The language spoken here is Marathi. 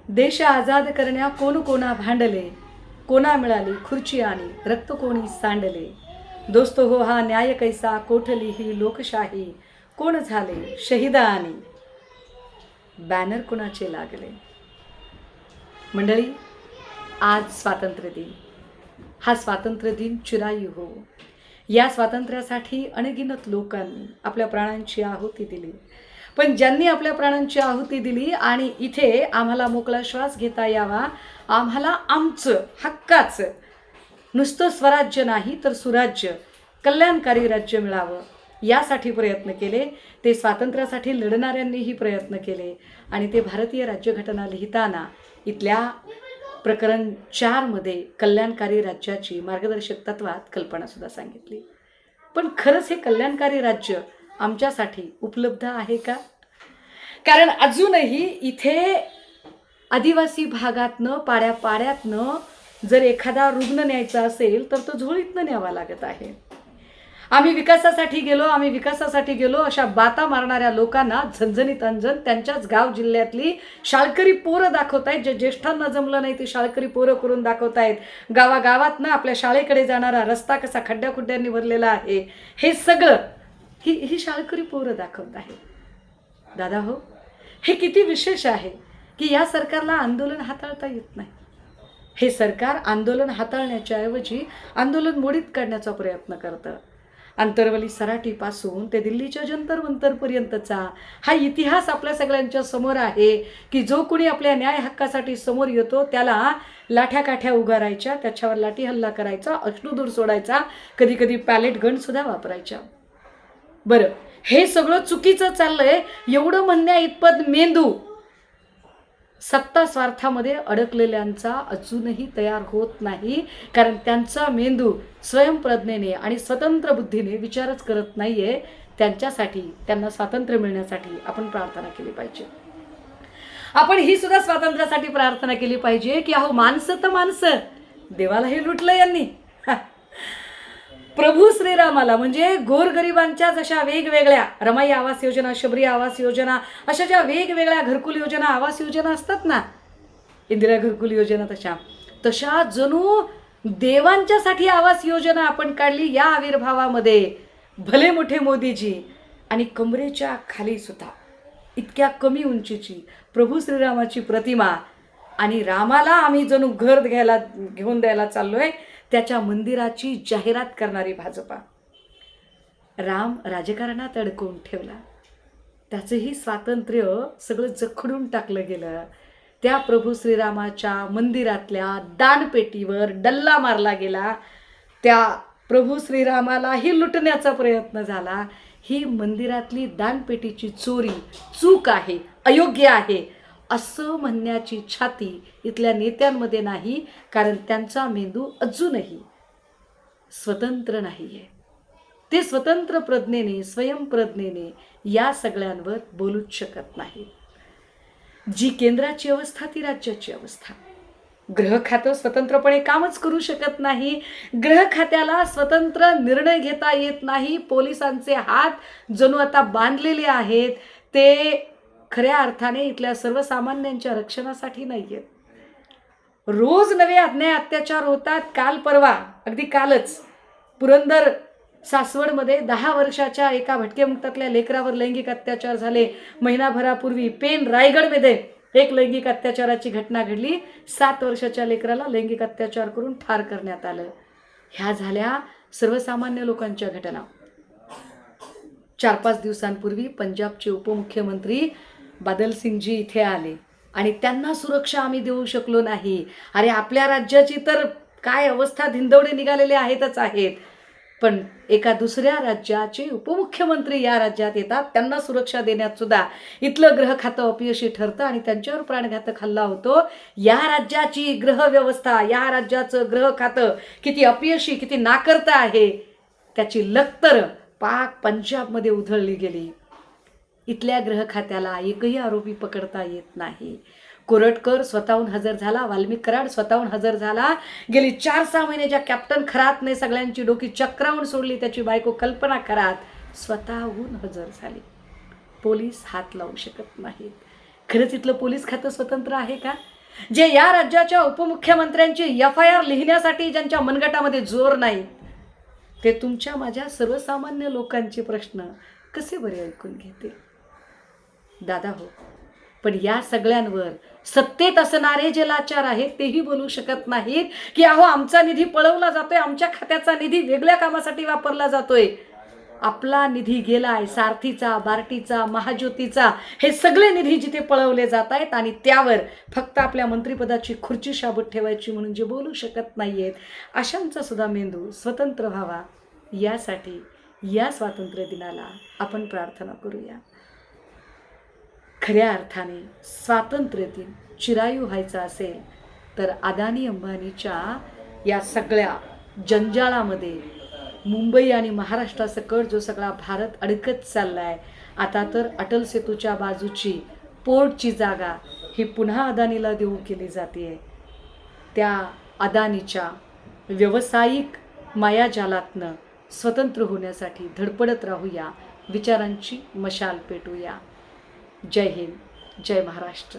देश आजाद करण्या कोण कोणा भांडले, कोणा मिळाली खुर्ची आणि रक्त कोणी सांडले। दोस्त हो हा न्याय कैसा, कोठली ही लोकशाही, कोण झाले शहीदा आणि बॅनर कुणाचे लागले। मंडळी, आज स्वातंत्र्य दिन। हा स्वातंत्र्य दिन चिरायू हो। या स्वातंत्र्यासाठी अनगिनत लोकांनी आपल्या प्राणांची आहुती दिली, पण ज्यांनी आपल्या प्राणांची आहुती दिली आणि इथे आम्हाला मोकळा श्वास घेता यावा, आम्हाला आमचं हक्काचं नुसतं स्वराज्य नाही तर सुराज्य, कल्याणकारी राज्य मिळावं यासाठी प्रयत्न केले। ते स्वातंत्र्यासाठी लढणाऱ्यांनीही प्रयत्न केले आणि ते भारतीय राज्यघटना लिहिताना इथल्या प्रकरण 4 मध्ये कल्याणकारी राज्याची मार्गदर्शक तत्वात कल्पनासुद्धा सांगितली। पण खरंच हे कल्याणकारी राज्य आमच्यासाठी उपलब्ध आहे का? कारण अजूनही इथे आदिवासी भागातनं पाड्यापाड्यातनं जर एखादा रुग्ण न्यायचा असेल तर तो झोळीतनं न्यावा लागत आहे। आम्ही विकासासाठी गेलो अशा बाता मारणाऱ्या लोकांना झणझणीत अंजन त्यांच्याच गाव जिल्ह्यातली शाळकरी पोरं दाखवतायत। जे ज्येष्ठांना जमलं नाही ते शाळकरी पोरं करून दाखवतायत। गावागावातनं आपल्या शाळेकडे जाणारा रस्ता कसा खड्ड्याखुड्ड्यांनी भरलेला आहे, हे सगळं ही शाळकरी पोरं दाखवत आहेत। दादा हो, हे किती विशेष आहे की या सरकारला आंदोलन हाताळता येत नाही। हे सरकार आंदोलन हाताळण्याच्या ऐवजी आंदोलन मोडीत काढण्याचा प्रयत्न करतं। अंतरवली सराटीपासून ते दिल्लीच्या जंतर मंतरपर्यंतचा हा इतिहास आपल्या सगळ्यांच्या समोर आहे की जो कोणी आपल्या न्याय हक्कासाठी समोर येतो त्याला लाठ्या काठ्या उगारायच्या, त्याच्यावर लाठी हल्ला करायचा, अश्रूधूर सोडायचा, कधी कधी पॅलेट गन सुद्धा वापरायच्या। बरं, हे सगळं चुकीचं चाललंय एवढं म्हणण्या इतपत मेंदू सत्ता स्वार्थामध्ये अडकलेल्यांचा अजूनही तयार होत नाही, कारण त्यांचा मेंदू स्वयंप्रज्ञेने आणि स्वतंत्र बुद्धीने विचारच करत नाहीये। त्यांच्यासाठी, त्यांना स्वातंत्र्य मिळण्यासाठी आपण प्रार्थना केली पाहिजे। आपण ही सुद्धा स्वातंत्र्यासाठी प्रार्थना केली पाहिजे की अहो माणसं तर माणसं, देवाला हे लुटलं यांनी। प्रभू श्रीरामाला म्हणजे गोरगरिबांच्या जशा वेगवेगळ्या रमाई आवास योजना, शबरी आवास योजना, अशा ज्या वेगवेगळ्या घरकुल योजना, आवास योजना असतात ना, इंदिरा घरकुल योजना, तशा जणू देवांच्यासाठी आवास योजना आपण काढली या आविर्भावामध्ये। भले मोठे मोदीजी आणि कमरेच्या खाली सुद्धा इतक्या कमी उंचीची प्रभू श्रीरामाची प्रतिमा आणि रामाला आम्ही जणू घर घेऊन द्यायला चाललोय त्याच्या मंदिराची जाहिरात करणारी भाजपा। राम राजकारणात अडकवून ठेवला, त्याचंही स्वातंत्र्य सगळं जखडून टाकलं गेलं। त्या प्रभू श्रीरामाच्या मंदिरातल्या दानपेटीवर डल्ला मारला गेला, त्या प्रभू श्रीरामालाही लुटण्याचा प्रयत्न झाला। ही मंदिरातली दानपेटीची चोरी चूक आहे, अयोग्य आहे असं म्हणण्याची छाती इथल्या नेत्यांमध्ये नाही, कारण त्यांचा मेंदू अजूनही स्वतंत्र नाहीये। ते स्वतंत्र प्रज्ञेने, स्वयंप्रज्ञेने या सगळ्यांवर बोलूच शकत नाही। जी केंद्राची अवस्था ती राज्याची अवस्था। गृह खातं स्वतंत्रपणे कामच करू शकत नाही, गृह खात्याला स्वतंत्र निर्णय घेता येत नाही। पोलिसांचे हात जणू आता बांधलेले आहेत, ते खऱ्या अर्थाने इथल्या सर्वसामान्यांच्या रक्षणासाठी नाहीये। रोज नवे अन्याय अत्याचार होतात। काल परवा, अगदी कालच पुरंदर सासवडमध्ये 10 वर्षाच्या एका भटकेमुक्तातल्या लेकरावर लैंगिक अत्याचार झाले। महिनाभरापूर्वी पेन रायगडमध्ये एक लैंगिक अत्याचाराची घटना घडली। 7 वर्षाच्या लेकराला लैंगिक अत्याचार करून ठार करण्यात आलं। ह्या झाल्या सर्वसामान्य लोकांच्या घटना। 4-5 दिवसांपूर्वी पंजाबचे उपमुख्यमंत्री बादल सिंगजी इथे आले आणि त्यांना सुरक्षा आम्ही देऊ शकलो नाही। अरे आपल्या राज्याची तर काय अवस्था, धिंदवडे निघालेले आहेतच आहेत, पण एका दुसऱ्या राज्याचे उपमुख्यमंत्री या राज्यात येतात, त्यांना सुरक्षा देण्यात सुद्धा इथलं गृह खातं अपयशी ठरतं आणि त्यांच्यावर प्राणघातक हल्ला होतो। या राज्याची गृह व्यवस्था, या राज्याचं गृह खातं किती अपयशी, किती नाकर्ता आहे त्याची लक्तर पाक पंजाबमध्ये उधळली गेली। इथल्या गृह खात्याला एकही आरोपी पकडता येत नाही। कोरटकर स्वतःहून हजर झाला, वाल्मिक कराड स्वतःहून हजर झाला। गेली 4-6 महिने ज्या कॅप्टन खरातने सगळ्यांची डोकी चक्रावून सोडली, त्याची बायको कल्पना खरात स्वतःहून हजर झाली। पोलीस हात लावू शकत नाहीत। खरंच इथलं पोलीस खातं स्वतंत्र आहे का? जे या राज्याच्या उपमुख्यमंत्र्यांची FIR लिहिण्यासाठी ज्यांच्या मनगटामध्ये जोर नाही, ते तुमच्या माझ्या सर्वसामान्य लोकांचे प्रश्न कसे बरे ऐकून घेतील? दादा हो, पण या सगळ्यांवर सत्तेत असणारे जे लाचार आहेत तेही बोलू शकत नाहीत की अहो आमचा निधी पळवला जातोय, आमच्या खात्याचा निधी वेगळ्या कामासाठी वापरला जातोय. आपला निधी गेलाय, सारथीचा, बार्टीचा, महाज्योतीचा, हे सगळे निधी जिथे पळवले जात आहेत आणि त्यावर फक्त आपल्या मंत्रिपदाची खुर्ची शाबूत ठेवायची म्हणून जे बोलू शकत नाहीयेत, अशांचा सुद्धा मेंदू स्वतंत्र व्हावा, यासाठी या स्वातंत्र्य दिनाला आपण प्रार्थना करूया. खऱ्या अर्थाने स्वातंत्र्य दिन चिरायू व्हायचा असेल तर अदानी अंबानीच्या या सगळ्या जंजाळामध्ये मुंबई आणि महाराष्ट्रासकट जो सगळा भारत अडकत चालला आहे, आता तर अटल सेतूच्या बाजूची पोर्टची जागा ही पुन्हा अदानीला देऊ केली जाते. त्या अदानीच्या व्यावसायिक मायाजालातनं स्वतंत्र होण्यासाठी धडपडत राहूया, विचारांची मशाल पेटूया. जय हिंद, जय महाराष्ट्र.